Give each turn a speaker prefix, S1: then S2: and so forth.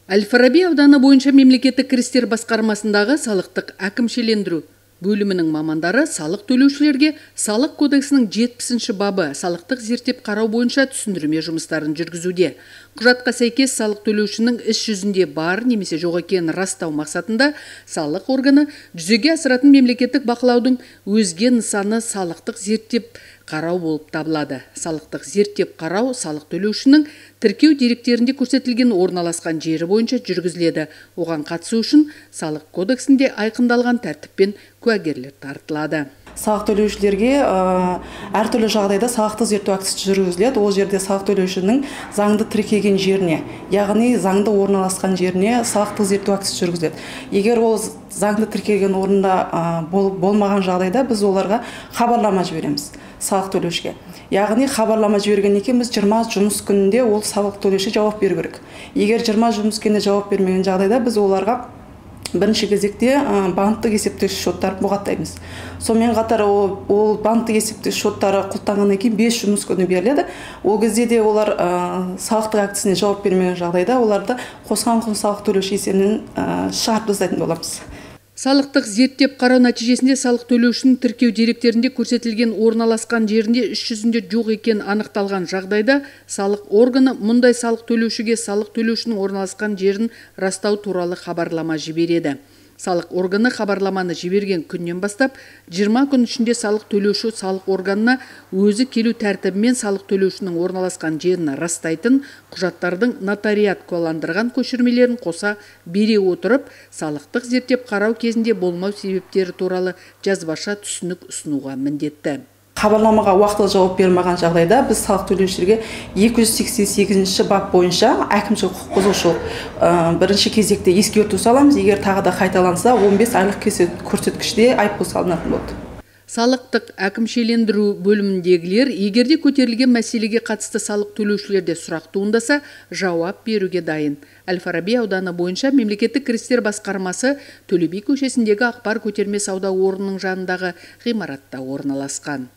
S1: Әл-Фараби ауданы бойынша мемлекеттік кірістер басқармасындағы салықтық әкімшілендіру бөлімінің мамандары салық төлеушілерге салық кодексінің 70-ші бабы салықтық зерттеп қарау бойынша түсіндірме жұмыстарын жүргізуде. Құжатқа сәйкес салық төлеушінің іс жүзінде бар немесе жоқ екенін растау мақсатында салық органы жүзеге асыратын мемлекеттік бақылаудың өзге нысаны салықтық зерттеп қарау болып табылады. Салықтық зерттеп қарау салық төлеушінің тіркеу деректерінде көрсетілген орналасқан жері бойынша жүргізіледі. Оған қатысу үшін салық кодексінде айқындалған тәртіппен куәгерлер тартылады.
S2: Салық төлеушілерге әртүрлі жағдайда салықтық зерттеу актісі жүргізіледі. Ол жерде салық төлеушінің заңды тіркеген жеріне, яғни заңды орналасқан жеріне салықтық зерттеу актісі жүргізіледі. Егер ол заңды тіркеген орында болмаған жағдайда біз оларға хабарлама жібереміз салық төлеушіге. Яғни хабарлама жібергеннен кейін біз 20 жұмыс күнінде ол салық төлеуші жауап беру керек. Егер 20 жұмыс күнінде жауап бермеген жағдайда біз оларға бірінші кезекте банктық есептегіш шоттарды бұғаттаймыз. Сонымен қатар ол банктық есептегіш шоттары құлттанғаннан кейін 5 жұмыс күні беріледі. Ол кезде де олар салықтық актісіне жауап бермеген жағдайда оларды қосқан құн салық төлеуші есебінен шығарып тастайтын боламыз.
S1: Салықтық зерттеп қарау нәтижесінде салық төлеушінің тіркеу деректерінде көрсетілген орналасқан жерінде іс жүзінде жоқ екен анықталған жағдайда салық органы мұндай салық төлеушіге салық төлеушінің орналасқан жерін растау туралы хабарлама жібереді. Салық органы хабарламаны жіберген күннен бастап 20 күн ішінде салық төлеуші салық органына өзі келу тәртібімен салық төлеушінің орналасқан жерін растайтын құжаттардың нотариат куәландырған көшірмелерін қоса бере отырып, салықтық зерттеп қарау кезінде болмау себептері туралы жазбаша түсінік ұсынуға міндетті.
S2: Хабарламаға уақытылы жауап бермеген жағдайда біз салық төлеушілерге 288-ші бап бойынша әкімшілік құқық бұзушылық бірінші кезекте ескерту саламыз. Егер тағы да қайталанса 15 айлық көрсеткіште айыппұл салынатын болады.
S1: Салықтық әкімшілендіру бөліміндегілер егерде көтерілген мәселеге қатысты салық төлеушілерде сұрақ туындаса жауап беруге дайын. Әл-Фараби ауданы бойынша мемлекеттік кірістер басқармасы Төле би көшесіндегі Ақбар көтерме сауда орнының жанындағы ғимаратта орналасқан.